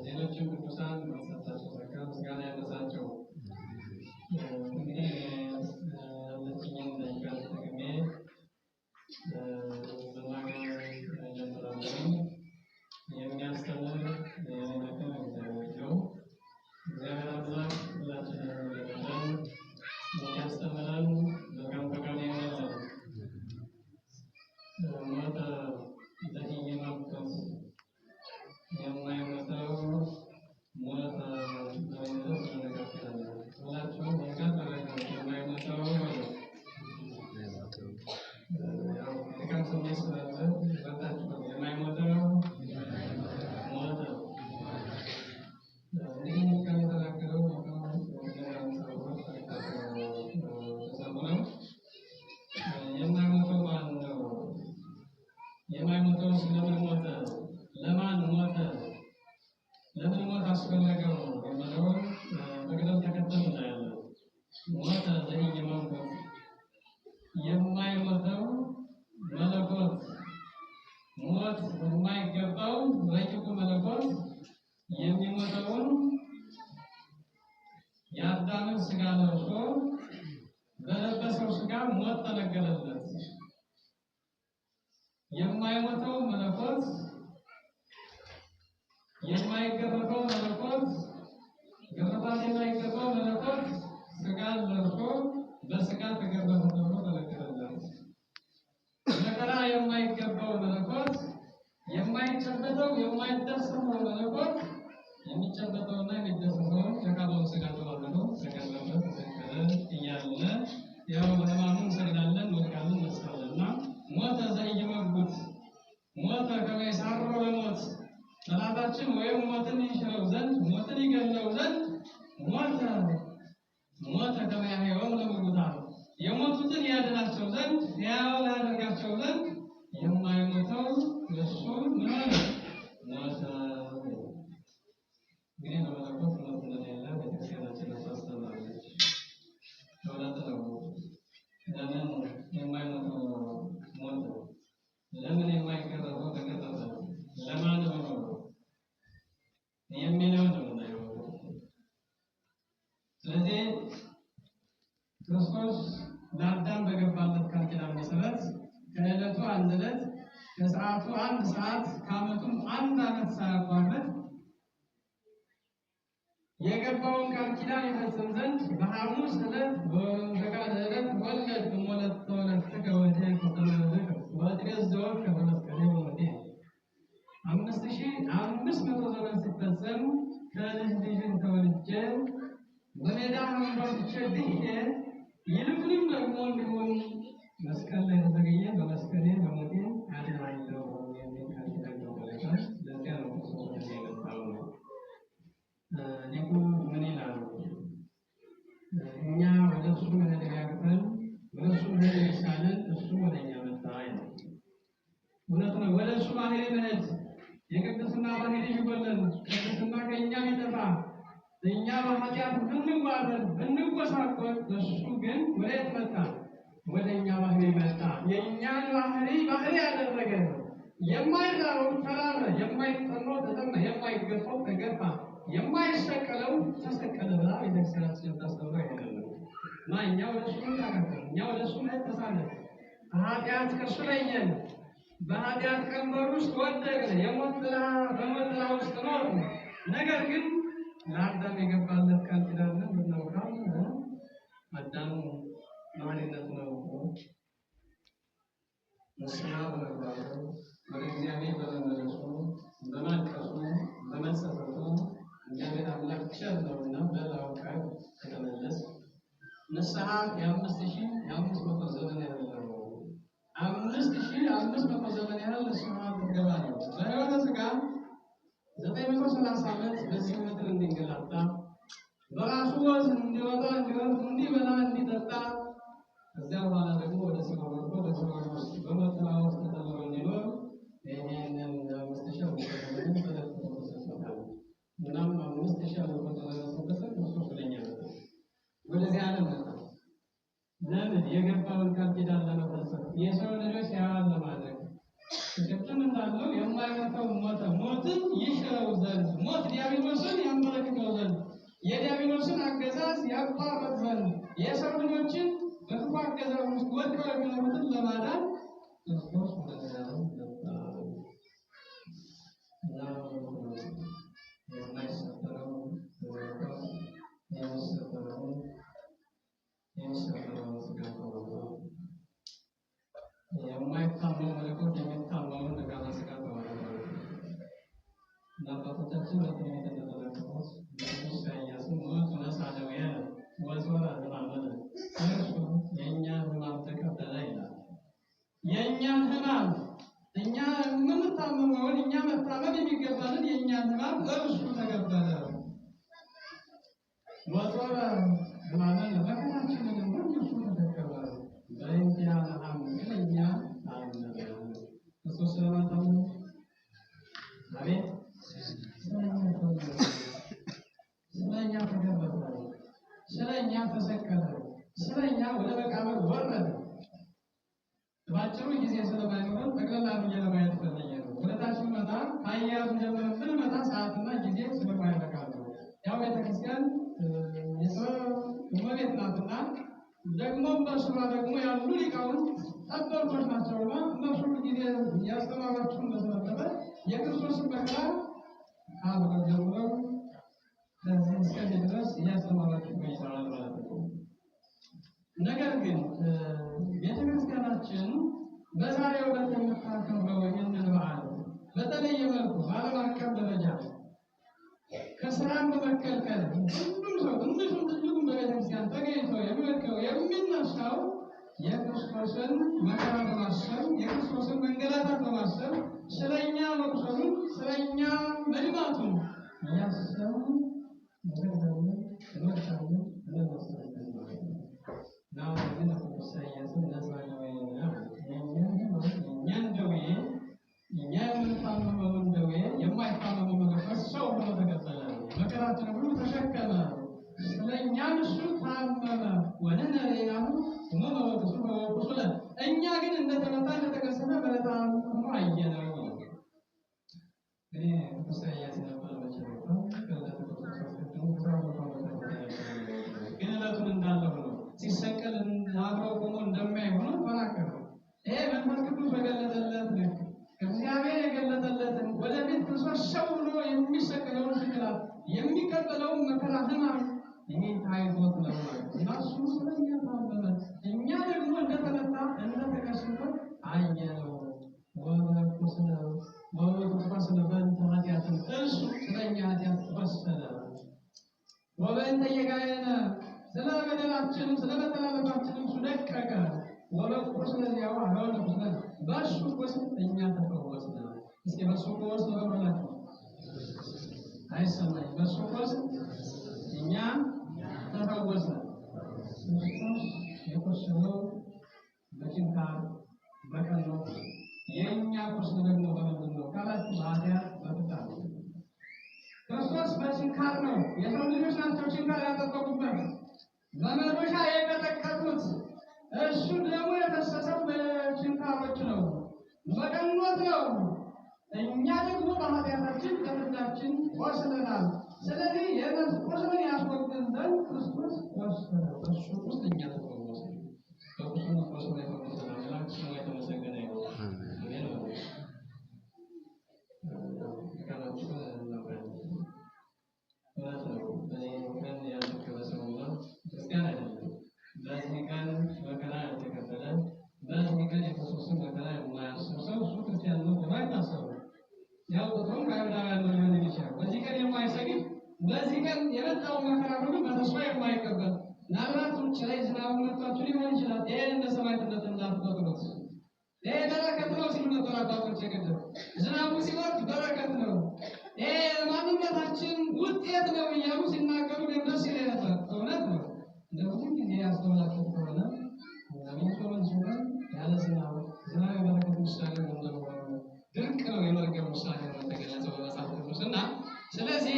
ሌሎችም ቅዱሳን በተሰጣቸው ጸጋ ምስጋና ያነሳቸው። እንግዲህ ያለችኝን ደቂቃ ተጠቅሜ መናገር ጀምራለሁ። የሚያስተምር የሚመክር እግዚአብሔር ነው። እግዚአብሔር አምላክ ሁላችንን ይረዳን፣ የሚያስተምረን መልካም ፈቃድ ይሆንልን። ሞተ ዘኢይመውት የማይሞተው ሞተ በሚለው እንነጋገራለን። ሁላችሁም መልካም ተረጋጉ። የማይሞተው ያው ድካም ስሜት ስላለ በታችሁ የማይሞተው ሞተ። እንግዲህ ከሚተናገረው የማይሞተው ማን ነው? የማይሞተው ስለምን ሞተ? ለማን ሞተ? ለምን ሞት አስፈለገው? የሚለውን በቅደም ተከተል እናያለን። ሞተ ዘኢይመውት የማይሞተው መለኮት፣ ሞት የማይገባው ረቂቁ መለኮት የሚሞተውን የአዳምን ስጋ ለብሶ በለበሰው ስጋ ሞት ተነገረለት። የማይሞተው መለኮት፣ የማይገረፈው መለኮት፣ ግርፋት የማይገባው መለኮት ስጋን ለብሶ በስጋ ተገረፈ ተብሎ ተነገረለት። መከራ የማይገባው መለኮት፣ የማይጨበጠው የማይዳሰሰው መለኮት የሚጨበጠውና የሚዳሰሰውን የቃሉን ስጋ ተዋህዶ ተገረፈ፣ ተሰቀለ እያለ ያው በሕማሙ እንሰግዳለን፣ እንወድቃለን፣ እንነሳለንና ሞተ ዘኢይመውት ሞተ ከመ ይሣርሮ ለሞት ጠላታችን ወይም ሞትን ይሽረው ዘንድ ሞትን ይገለው ዘንድ ሞተ ሞተ ከመ ያሕይዮሙ ለሙታን የሞቱትን ያድናቸው ዘንድ ሕያው ያደርጋቸው ዘንድ የማይሞተው እሱ ምን ሆነ? ሞተ። እንግዲህ በመለኮት ሞት እንደሌለ ቤተክርስቲያናችን ታስተምራለች። እውነት ነው። ለምን የማይሞተው ሞተ? ለምን የማይገረፈው ተገረፈ? ለማን ሆኖ የሚለውን ነው የምናየው። ስለዚህ ክርስቶስ ለአዳም በገባለት ቃል ኪዳን መሰረት ከዕለቱ አንድ ዕለት ከሰዓቱ አንድ ሰዓት ከዓመቱም አንድ ዓመት ሳያቋርጥ የገባውን ቃል ኪዳን ይፈጽም ዘንድ በሐሙስ ዕለት በፈቃደ ዕለት ወለድ እሞለተ ወለትከ ወእዴከ ተወልድከ ወትገዝኦከ በመስቀሌ ወሞቴ 5500 ዘመን ሲፈጸም ከልጅ ልጅን ተወልጄ በሜዳ አንበርክቼ ድኜ ይልቁንም ደግሞ እንዲሆን መስቀል ላይ ተዘግዬ በመስቀሌ በሞቴ አድናለሁ የሚል ቃል ኪዳን ገባለት። ለዚያ ነው ክርስቶስ የመጣው ነው። ሊቁ ምን ይላሉ? እኛ ወደ እሱ መሄድ ያቅተን ወደ እሱ መሄድ ይሳለን፣ እሱ ወደ እኛ መጣ ይላል። እውነት ነው። ወደ እሱ ባህሪ መሄድ የቅድስና ባህሪ ይጎለን፣ ቅድስና ከእኛ ቢጠፋ እኛ በኃጢአት ብንዋረድ ብንጎሳቆል፣ እሱ ግን ወዴት መጣ? ወደ እኛ ባህሪ መጣ። የእኛን ባህሪ ያደረገ ነው። የማይራበው ተራበ፣ የማይጠማው ተጠማ፣ የማይገፋው ተገፋ፣ የማይሰቀለው ተሰቀለ ብላ ቤተክርስቲያናችን የምታስተምረው አይደለም። እና እኛ ወደ እሱ ተካከል፣ እኛ ወደ እሱ ተሳለን፣ ኃጢአት ከእሱ ለየን፣ በኃጢአት ቀንበር ውስጥ ወደቅን፣ በሞት ጥላ ውስጥ ኖርን። ነገር ግን ለአዳም የገባለት ቃል ኪዳን ብናውቃል አዳም ማንነት ነው ንስሐ በመግባቱ ወደ እግዚአብሔር በመመለሱ በማልቀሱ በመጸጸቱ እግዚአብሔር አምላክ ቸር ነውና በላውቃል ከተመለስ ንስሐ የ5500 ዘመን ያህል ነው። 5500 ዘመን ያህል ንስሐ ትገባ ነው። በሕይወተ ሥጋ 930 ዓመት በዚህ ምድር እንዲንገላታ በራሱ ወዝ እንዲወጣ እንዲወርድ እንዲበላ እንዲጠጣ ከዚያ በኋላ ደግሞ ወደ ሲኦል ወርዶ በሲኦል ውስጥ በሞት ጥላ ውስጥ ተጠልሎ እንዲኖር ይህንን 5000 ተሰጥቶታል። እናም 5000 ተሰጥቶት ክርስቶስ ለኛ ወደዚህ ዓለም መጣ። ለምን? የገባውን ቃል ኪዳን ለመፈጸም የሰው ልጆች ሕያዋን ለማድረግ ቅድም እንዳለው የማይሞተው ሞተ፣ ሞትን ይሽረው ዘንድ ሞት ወድቀው የሚኖሩትን ለማዳን ክርስቶስ ወደ ዓለም መጣ። የማይሰበረው መለኮት የሚሰበረውን ሥጋ ተዋህዶ፣ የማይታመው መለኮት የሚታመውን ሥጋና ሥጋ ተዋህዶ። አባቶቻችን በትንቢት እንደተናገሩት ንጉሥ ኢሳይያስም ሞት ነሣደዌ ወዞረ ሕማመነ፣ እርሱ የእኛን ሕማም ተቀበለ ይላል። የእኛን ሕማም እኛ የምንታመመውን እኛ መታመም የሚገባንን የእኛን ሕማም እርሱ ተቀበለ። ወዞረ ሕማመነ፣ መከራችንን ሁሉ እርሱ ተቀበለ። በእንቲአነ ሐመ፣ ስለኛ ታመመ። ክርስቶስ ስለማን ታመመ? አቤት ስለኛ ተገረፈ፣ ስለኛ ተሰቀለ፣ ስለኛ ወደ መቃብር ወረደ። ባጭሩ ጊዜ ስለማይኖረን ጠቅላላ ብዬ ለማየት ፈልጌ ነው። ወደታች መጣ አያያዙ ጀምረን ብንመጣ ሰዓትና ጊዜ ስለማይበቃ ነው። ያው ቤተክርስቲያን እመቤት ናትና ደግሞም በስሯ ደግሞ ያሉ ሊቃውንት ጠበብቶች ናቸውና እነሱ ጊዜ ያስተማሯቸውን በተመለከተ የክርስቶስን መከራ አብረው ጀምረው ለዚህ እስከዚህ ድረስ እያስተማሯቸው ቆይተዋል ማለት ነው። ነገር ግን ቤተክርስቲያናችን በዛሬው ዕለት የምታከብረው ይህንን በዓል በተለየ መልኩ በዓለም አቀፍ ደረጃ ከስራም በመከልከል ሁሉም ሰው ትንሹም ትልቁም በቤተክርስቲያን ተገኝቶ የሚወድቀው የሚነሳው የክርስቶስን መከራ በማሰብ የክርስቶስን መንገላታት በማሰብ ስለኛ መቁሰሉን ስለኛ መድማቱን እያሰቡ ነገርዘውን እንወጣለን እንወስዳለን ማለት ነው። ናው ግን ኢሳይያስን ነሣደዌ የእኛን ደዌ እኛ የምንታመመውን ደዌ የማይታመመው መለኮት ሰው ሆኖ ተቀበለ፣ መከራችንን ሁሉ ተሸከመ። ስለኛ እሱ ታመመ። ወንሕነ ርኢናሁ ሕሙመ ወቁስለ፣ እኛ ግን እንደተመታ እንደተቀሰፈ በዕለተ ሆኖ አየነው። ኢሳይያስ ነበር መቸረው ግን ዕለቱን እንዳለ ሆኖ ሲሰቀል አብረው ቆሞ እንደማይሆኑ ተናገረ። ይሄ መንፈስ ቅዱስ በገለጠለት ልክ እግዚአብሔር የገለጠለትን ወደፊት ክርስቶስ ሰው ሆኖ የሚሰቀለውን ስቅላት የሚቀበለውን መከራ ሕማም ይሄ ታይቶት ነው እና እሱ ስለኛ ታመመ፣ እኛ ደግሞ እንደተመታ እንደተቀሰፈ አየነው። ወበቁስለ ወበቁስለ በእንተ ኃጢአትነ፣ እርሱ ስለኛ ኃጢአት ቆሰለ። ወበእንተ ጌጋየነ፣ ስለ በደላችንም ስለ መተላለፋችንም እሱ ደቀቀ። ወበቁስለ ዚአሁ አልዓወነ ቁስለ፣ በእሱ ቁስል እኛ ተፈወስን። እስኪ በእሱ ቁስል በበላችሁ አይሰማኝ። በእሱ ቁስል እኛ ተፈወስን። ክርስቶስ የቆሰለው በችንካር በቀኖት፣ የእኛ ቁስል ደግሞ በምንድን ነው ካላችሁ በኃጢአት በፍታት። ክርስቶስ በችንካር ነው፣ የሰው ልጆች ናቸው ችንካር ያጠበቁበት በመዶሻ የቀጠቀጡት። እሱ ደግሞ የፈሰሰው በችንካሮች ነው፣ በቀኖት ነው። እኛ ደግሞ በኃጢአታችን በፍዳችን ቆስለናል። ስለዚህ ቁስልን ያስወግድ ዘንድ ክርስቶስ ቆሰለ። በእሱ ውስጥ እኛ ተፈወስን። በቁስሉ ቆስሎ የፈወሰን አምላክ ስሙ የተመሰገነ ይሁን። እውነት ነው። በዚህ ቀን ያልተከበረ ሰውና ክርስቲያን አይደለም። በዚህ ቀን መከራ ያልተቀበለ፣ በዚህ ቀን የክርስቶስን መከራ የማያስብ ሰው እሱ ክርስቲያን ነው ተብሎ አይታሰብም። ያው ቁጥሩም ከአይሁዳውያን ነው ሊሆን ይችላል። በዚህ ቀን የማይሰግድ፣ በዚህ ቀን የመጣው መከራ ሁሉ በተስፋ የማይቀበል፣ ምናልባት ውጭ ላይ ዝናቡ መጥቷችሁ ሊሆን ይችላል። ይሄን እንደ ሰማዕትነት እንዳትቆጥሩት። ይሄ በረከት ነው ሲሉ ነበር አባቶች የቀደሙ። ዝናቡ ሲወርድ በረከት ነው፣ ይሄ ማንነታችን ውጤት ነው እያሉ ሲናገሩ ደስ ይለኝ ነበር። እውነት ነው። እንደዚህ ጊዜ ያስተውላችሁ ከሆነ ጾመን ያለ ዝናብ የበረከት ምሳሌ እንደሆነ ድርቅ ነው የመርገም ምሳሌ ነው የተገለጸው በመጽሐፍ ቅዱስ እና ስለዚህ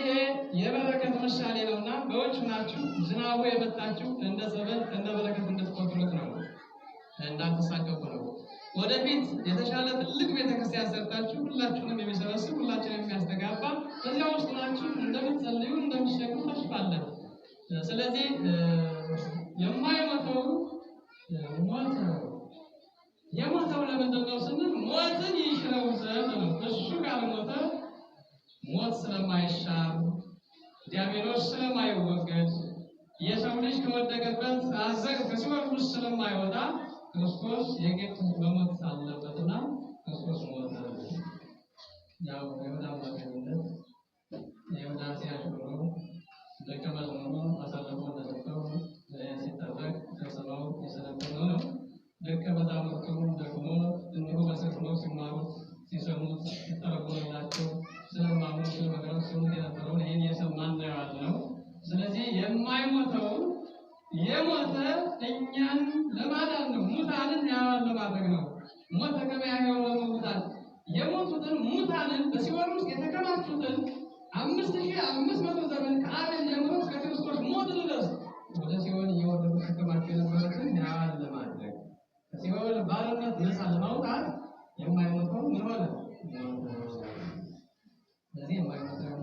የበረከት ምሳሌ ነውና በውጭ ናችሁ ዝናቡ የመጣችሁ እንደ ጸበል እንደ በረከት እንድትቆጥሩት ነው፣ እንዳትሳቀቁ ነው። ወደፊት የተሻለ ትልቅ ቤተክርስቲያን ሰርታችሁ ሁላችሁንም የሚሰበስብ ሁላችንም የሚያስተጋባ እዚያ ውስጥ ናችሁ እንደምትጸልዩ እንደምትሸክሙ ተስፋ አለን። ስለዚህ የማይሞተው ሞተ ስላልሞተ ሞት ስለማይሻር ዲያብሎስ ስለማይወገድ የሰው ልጅ ከወደቀበት አዘቅት ከሲኦል ውስጥ ስለማይወጣ ክርስቶስ የግድ መሞት አለበትና ክርስቶስ ሞተ። ያው የይሁዳ አማካኝነት የይሁዳ ሲያሽብሩ ደቀ መዝሙሩ አሳልፎ እንደሰጠው ሲጠበቅ ተሰማው የሰለጠነው ነው። ደቀ መዛሙርቱም ደግሞ እንዲሁ በስፍራው ሲማሩት ሲሰሙት ሲተረጎምላቸው ስለማሙ ስለመከራው ሲሰሙት የነበረውን ይህን የሰማን ነው ያለው። ስለዚህ የማይሞተው የሞተ እኛን ለማዳን ነው። ሙታንን ሕያዋን ለማድረግ ነው። ሞተ ከመ ያሕያው ለሙታን የሞቱትን ሙታንን በሲኦል ውስጥ የተከማቹትን 5500 ዘመን ከአቤል ጀምሮ እስከ ክርስቶስ ሞት ድረስ ወደ ሲኦል እየወረዱ ተከማቹ የነበሩትን ሕያዋን ለማድረግ ከሲኦል ባርነት ነፃ ለማውጣት የማይሞተው ምን ሆነ? ስለዚህ የማይሞተው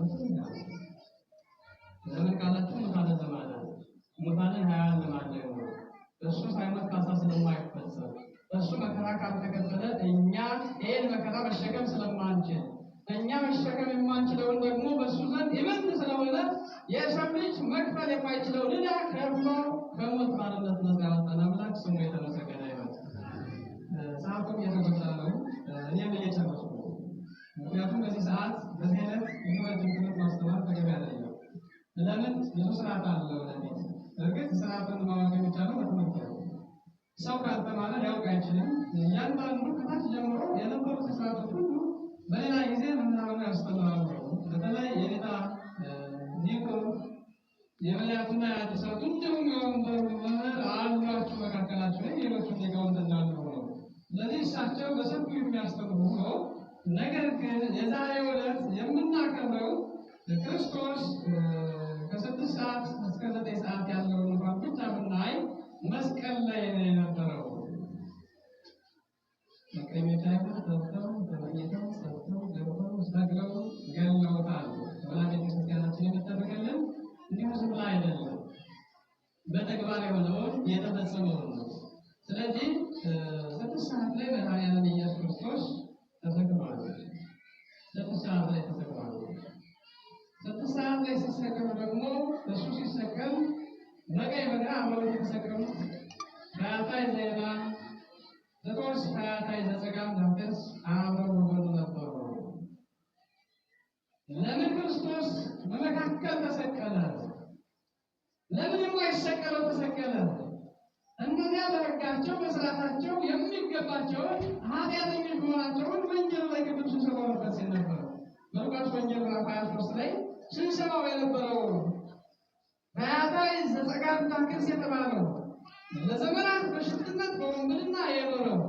ለምን ካላችሁ ሙታንን ለማዳን ሙታንን ሕያዋን ለማድረግ ነው። እሱ ሳይሞት ካሳ ስለማይፈጸም እሱ መከራ ካልተቀበለ እኛ ይህን መከራ መሸከም ስለማንችል እኛ መሸከም የማንችለውን ደግሞ በእሱ ዘንድ ይበልጥ ስለሆነ የሰው ልጅ መክፈል የማይችለውን ዕዳ ከፍሎ ከሞት ባርነት ነፃ ያወጣን አምላክ ስሙ የተመሰገነ ይሁን። ሰዓቱም እየተቆጠረ ነው። እኔም እየጨረስኩ ነው። ምክንያቱም በዚህ ሰዓት በዚህ አይነት የትምህርት ትምህርት ማስተማር ተገቢ አይደለም። ለምን? ብዙ ስርዓት አለው ወደፊት። እርግጥ ስርዓቱን ማወቅ የሚቻለው በትምህርት ነው። ሰው ካልተማረ ሊያውቅ አይችልም። እያንዳንዱ ከታች ጀምሮ የነበሩት ስርዓቶች ሁሉ በሌላ ጊዜ መምህራኑ ያስተምራሉ። በተለይ የኔታ ዲቆር የበላያቱና ያተሰጡ እንዲሁም የወንበሩ መምህር አሏችሁ መካከላቸው ሌሎቹ ሊቃውንት እንዳሉ ነው። ስለዚህ እሳቸው በሰፊው የሚያስተምሩ ነው። ነገር ግን የዛሬው ዕለት የምናከብረው ክርስቶስ ከ6 ሰዓት እስከ 9 ሰዓት ያለውን እንኳን ብቻ ብናይ መስቀል ላይ ነው የነበረው። መቀመጫው ተወጥተው ተመኝተው ሰጥተው ገብተው ሰግለው ገለውታል። ወላጅ ክርስቲያናችን የምትጠብቀልን እንዲሁ ዝም ብላ አይደለም፣ በተግባር የሆነውን የተፈጸመውን ነው። ስለዚህ 6 ሰዓት ላይ መድኃኒዓለም ኢየሱስ ክርስቶስ ተሰቅሏል። 6 ሰዓት ላይ ተሰቅሏል። 6 ሰዓት ላይ ሲሰቀል ደግሞ እሱ ሲሰቀል በቀኝ በግራ አብረው የተሰቀሉት ፈያታዊ ዘየማን ዘጦስ ፈያታዊ ዘጸጋም ዳንተስ አብረው በጎኑ ነበሩ። ለምን ክርስቶስ በመካከል ተሰቀለ? ለምን የማይሰቀለው ተሰቀለ? እነዚያ በሕጋቸው በሥርዓታቸው የሚገባቸውን ኃጢአተኞች መሆናቸውን ወንጌል ላይ ቅዱስ ሲሰብኩበት ነበር። በሉቃስ ወንጌል ምዕራፍ 23 ላይ ስንሰማው የነበረው ፈያታዊ ዘጸጋም ዳንተስ የተባለው ለዘመናት በሽፍትነት በወንብድና የኖረው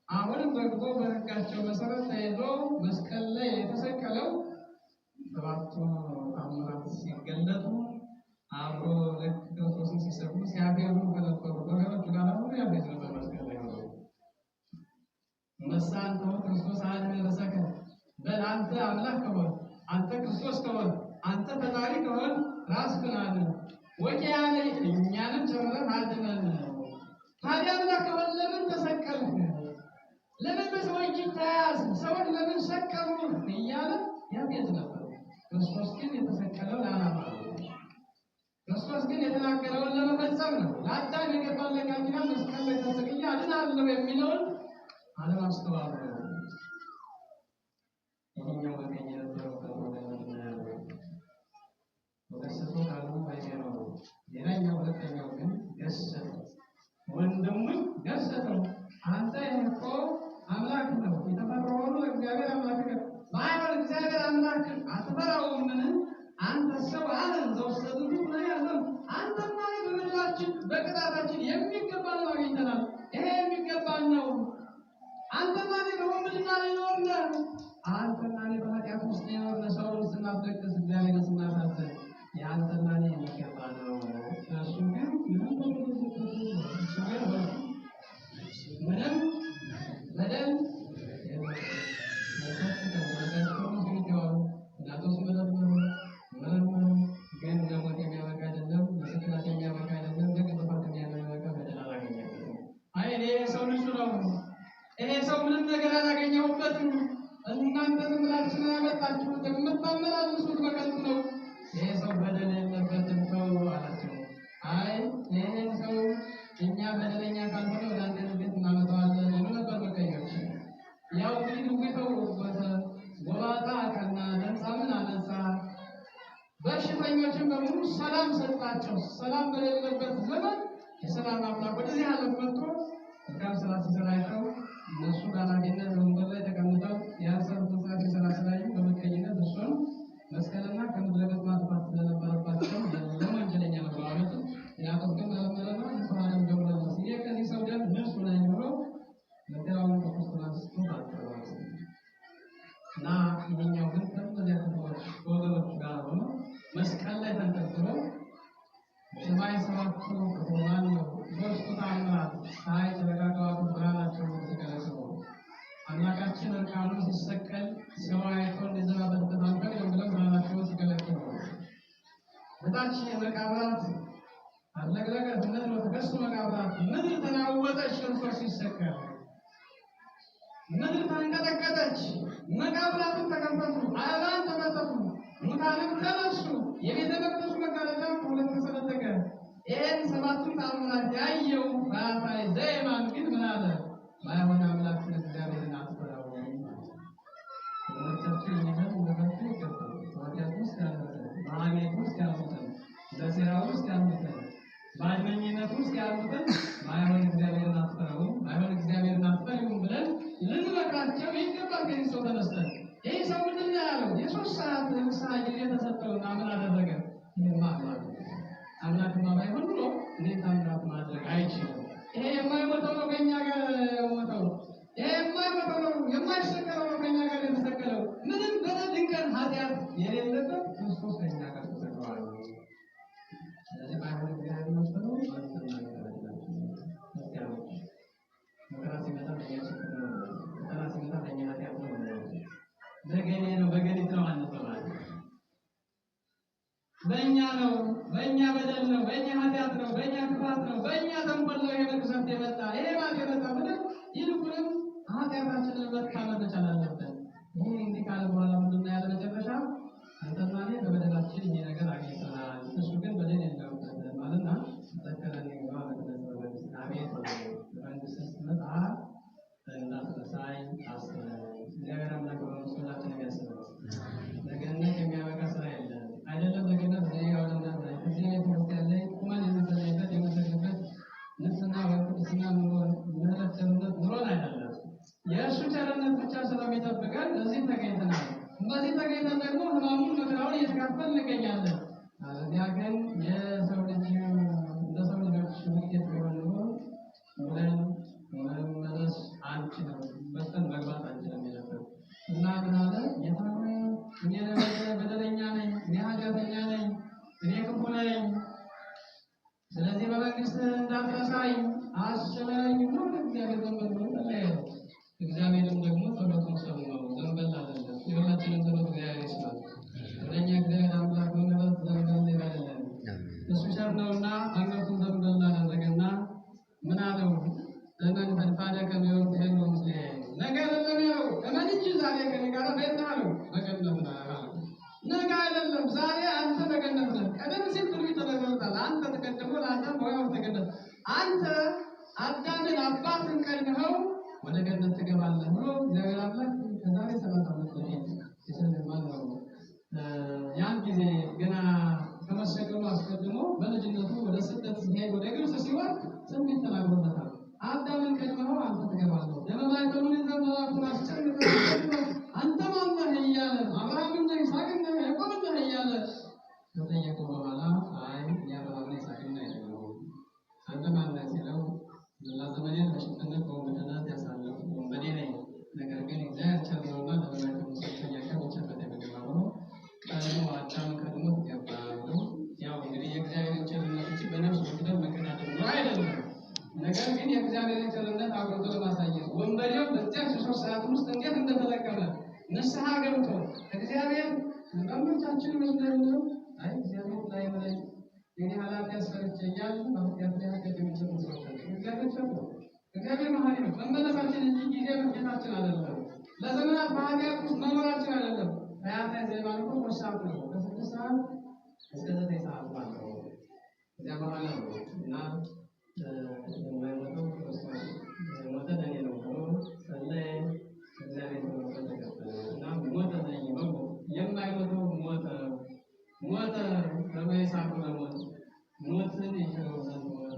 አሁንም ደግሞ በሕጋቸው መሰረት ተይዞ መስቀል ላይ የተሰቀለው 7ቱ ተአምራት ሲገለጡ አብሮ ልክ ክርስቶስን ሲሰቅሉ ሲያገኙ ከነበሩ ወገኖች ጋር ሁሉ ያቤት ነበር። መስቀል ላይ ሆነው መሳንቶ ክርስቶስ አድኅነ ርእሰከ በል አንተ አምላክ ከሆን አንተ ክርስቶስ ከሆን አንተ ፈጣሪ ከሆን ራስህን አድን ወኪያኔ እኛንም ጨምረን አድነን። ታዲያ አምላክ ከሆን ለምን ተሰቀልህ? ለምን በሰዎች ተያዝህ? ሰዎች ለምን ሰቀሉህ? እያለ ያቤት ነበር። ክርስቶስ ግን የተሰቀለው ለዓላማ ነው። ክርስቶስ ግን የተናገረውን ለመፈጸም ነው። ለአዳም የገባለት ቃል ኪዳን መስቀል ላይ ተሰቅዬ አድናለሁ የሚለውን አለማስተዋሉ ነው። ይህኛው በቀኝ የነበረው ወገሰቶ ካሉ ባይገረው ነው። ሌላኛው ሁለተኛው ግን ገሰተው፣ ወንድሙን ገሰተው። አንተ እኮ አምላክ ነው የተፈራውን እግዚአብሔር አምላክ ነው ባይሆን እግዚአብሔር አምላክ አትፈራውምን? አንተ ሰው አለን ዘውስተ ዝንቱ ነው ያለው። አንተና በምድራችን በቅጣታችን የሚገባን አግኝተናል። ይሄ የሚገባን ነው። አንተና በወንብድና ላይ ኖርነን፣ አንተና በኃጢአት ውስጥ የኖርነ ሰውን ስናስለቅስ እግዚአብሔርን ስናሳዝን የአንተና የሚገባ ነው። እሱ ግን ምንም በደል ግን ለሞት የሚያበቃ አይደለም፣ ለስቅላት የሚያበቃ አይደለም፣ ለቅጣት የሚያበቃ በደል አላገኘበትም። አይ እኔ ሰው ልጅ ነው፣ ይሄ ሰው ምንም ነገር አላገኘሁበትም፣ እናንተ ዝም ብላችሁ ኃጢአተኞችን በሙሉ ሰላም ሰጣቸው። ሰላም በሌለበት ዘመን የሰላም አምላክ ወደዚህ ዓለም መጥቶ መልካም ስራ ሲሰራ አይተው እነሱ በኃላፊነት በወንበር ላይ ተቀምጠው የሰሩትን ስራ ሲሰራ ስላዩ በምቀኝነት እሱን መስቀልና ከምድረ ገጽ ማጥፋት ስለነበረባቸው ለወንጀለኛ ነው ማለት ያቀስ ግን ለመረና ሰላም ደውሎ ሲየ ከዚህ ሰው ደም ንጹህ ነኝ ብሎ ለተራውን ክርስቶስ ተጣጣው እና ይሄኛው ግን ከዚያ ወገኖች ጋር ሆኖ መስቀል ላይ ተንጠልጥሎ ሰማይ ሰባቱ ቁርባን ነው ሶስቱ ታምራት ፀሐይ፣ ጨረቃ፣ ከዋክብት ብርሃናቸው ሲገለጹ አምላካችን እርቃኑን ሲሰቀል ሰው አይቶ እንዲዘባበት ተማምከር ብለው ብርሃናቸውን ሲገለጡ በታች የመቃብራት አለቅለቀ ምድር በተከሱ መቃብራት ምድር ተናወጠች። ክርስቶስ ሲሰቀል ምድር ተንቀጠቀጠች፣ መቃብራትን ተከፈቱ፣ አእባን ተመተቱ፣ ሙታንም ተነሱ፣ የቤተ መቅደሱ መጋረጃ ሁለት ተሰነጠቀ። ይህን ሰባቱን ተአምራት ያየው ፈያታዊ ዘየማን ግን ምን አለ? ባይሆን አምላክን እግዚአብሔርን አትፈራው። ወጣችሁ ይሄን እንደፈቱ ይገባል። ወዲያው ውስጥ ያሉትን በአሜት ውስጥ ያሉትን በስራ ውስጥ ያሉትን በአድመኝነት ውስጥ ያሉትን ባይሆን እግዚአብሔርን አትፈራው፣ ባይሆን እግዚአብሔርን አትፈሪውም ብለን ልንመክራቸው ይገባል። ከዚህ ሰው ተነስተን ይህ ሰው ምንድን ነው ያለው? የሶስት ሰዓት ለምሳ ጊዜ ተሰጠውና ምን አደረገ? ይሄማ አምላክማ ባይሆን ብሎ እንዴት ታምራት ማድረግ አይችልም። ይሄ የማይሞተው ነው ከእኛ ጋር የሞተው፣ ይሄ የማይሞተው ነው የማይሰቀለው ነው ከእኛ ጋር የተሰቀለው። ምንም በደል እንከን ኃጢአት የሌለበት ክርስቶስ ከእኛ ጋር ተሰቅሏል። ስለዚህ ባይሆን እግዚአብሔር መስሎ መከራ ሲመጣ ለእኛ ኃጢአት ነው በገኔ ነው በገኒት ነው አንተባለ በእኛ ነው፣ በእኛ በደል ነው፣ በእኛ ኃጢአት ነው፣ በእኛ ክፋት ነው፣ በእኛ ተንኮል ነው የመቅሰፍት የመጣ ይሄ ማለት የመጣ ብለን ይልቁንም ኃጢአታችንን መታመን መቻል አለብን። ይህ እንዲህ ካለ በኋላ ምንድን ነው ያለ መጨረሻ? አንተና እኔ በበደላችን ይህ ነገር አግኝተናል፣ እሱ ግን በደል የለበትም ማለትና ተከረኒ አቤት መንግስት ስትመጣ እንዳትረሳኝ አስበኝ። እግዚአብሔር አምላክ በመስላችን የሚያስበው ለገነት የሚያበቃ ስራ የለም። አይደለም ለገነት ለይራውና እዚህ ቤተክርስቲያን ላይ ቁመን የምንጸልይበት የምንሰግድበት ንጽህና ወቅድስና ምህረት ቸርነት ኑሮን አይደለም። የእሱ ቸርነት ብቻ ስለሚጠብቀን እዚህ ተገኝተናል። በዚህ ተገኝተን ደግሞ ህማሙን መከራውን እየተካፈልን እንገኛለን። አለዚያ ግን የሰው ልጅ እንደ ሰው ልጆች ውጤት ቢሆን ኖሮ ብለን መመለስ አንችልም፣ በስተን መግባት አንችልም ነበር እና ምን አለ? ጌታ ሆይ እኔ በደለኛ ነኝ፣ እኔ ኃጢአተኛ ነኝ፣ እኔ ክፉ ነኝ። ስለዚህ በመንግስት እንዳትረሳኝ አስበኝ ብሎ እግዚአብሔር ዘንበል ብሎ ጸለየ። እግዚአብሔርም ደግሞ ጸሎቱን ሰማው። ዘንበል አይደለም፣ የሁላችንን ጸሎት እግዚአብሔር ይስማል። ወደኛ እግዚአብሔር አምላክ በምህረት ዘንበል ይበልልን። እሱ ቸር ነውና አንገቱን ዘንበል አደረገና ምን አለው? እመን ፈንፋደ ከሚሆን ሄሎ ምስሌ ነገር ለሚያው እመን እንጂ ዛሬ ከኔ ጋር በየት አለው? በገነት ነው። ነገ አይደለም ዛሬ አንተ በገነት ነህ። ቀደም ሲል ትንቢት ተነግሮታል። አንተ ተቀድሞ ለአንተ በኋላ ተገነት አንተ አዳምን አባትን ቀድመኸው ወደ ገነት ትገባለህ ብሎ እግዚአብሔር አምላክ ከዛሬ 30 ዓመት በፊት የሰለማን ነው። ያን ጊዜ ገና ከመሰቀሉ አስቀድሞ በልጅነቱ ወደ ስደት ሲሄድ ወደ ግብጽ ሲወርድ ትንቢት ተናግሮታል። አዳምን ቀድመኸው አንተ ትገባለህ፣ የመላእክቱን ዘመናቱን አስጨንቀህ አንተ ማን ነህ እያለ አብርሃምን ነህ ይስሐቅን ነህ ያዕቆብን ነህ እያለ ከጠየቀው በኋላ አይ የአብርሃምና ይስሐቅን አይደለሁም አንተ ማን ነህ ሲለው ዘመኔን በሽፍትነት በወንበዴነት ያሳለፍኩ ወንበዴ ነኝ፣ ነገር ግን እግዚአብሔር ቸር ነውና ለመላእክቱ ሰጥቶኝ ያከበረበት የምገባ ብሎ ቀድሞ አዳምን ቀድሞ ገባ ብሎ ያው እንግዲህ የእግዚአብሔርን ቸርነት እንጂ በነፍስ ወግደን መቀዳደም ነው አይደለም። ነገር ግን የእግዚአብሔርን ቸርነት አብሮቶ ለማሳየት ወንበዴው በዚያ 3 ሰዓት ውስጥ እንዴት እንደተለቀመ ንስሐ ገብቶ እግዚአብሔር በመቻችን መስለን አይ እግዚአብሔር ላይ ማለት የኔ ኃላፊነት ሰርቼ እያል በኃጢአት ላይ ኃጢአት የሚሰሩ ሰዎች እግዚአብሔር ቸር ነው፣ እግዚአብሔር መሐሪ ነው። መመለሳችን እንጂ ጊዜ መፍጀታችን አይደለም። ለዘመናት በኃጢአት ውስጥ መኖራችን አይደለም። ፈያታዊ ዘየማን እኮ 3 ሰዓት ነው፣ ከ6 ሰዓት እስከ 9 ሰዓት ባለው እዚያ በኋላ ነው እና የማይሞተው ክርስቶስ ሞተ ለእኔ ነው ብሎ ጸለየ። እግዚአብሔር በመውሰድ ተቀበለ እና ሞተ ለእኔ ነው። የማይሞተው ሞተ ከመይሳኩ ለሞት ሞትን ይሽረው ዘንድ ሞተ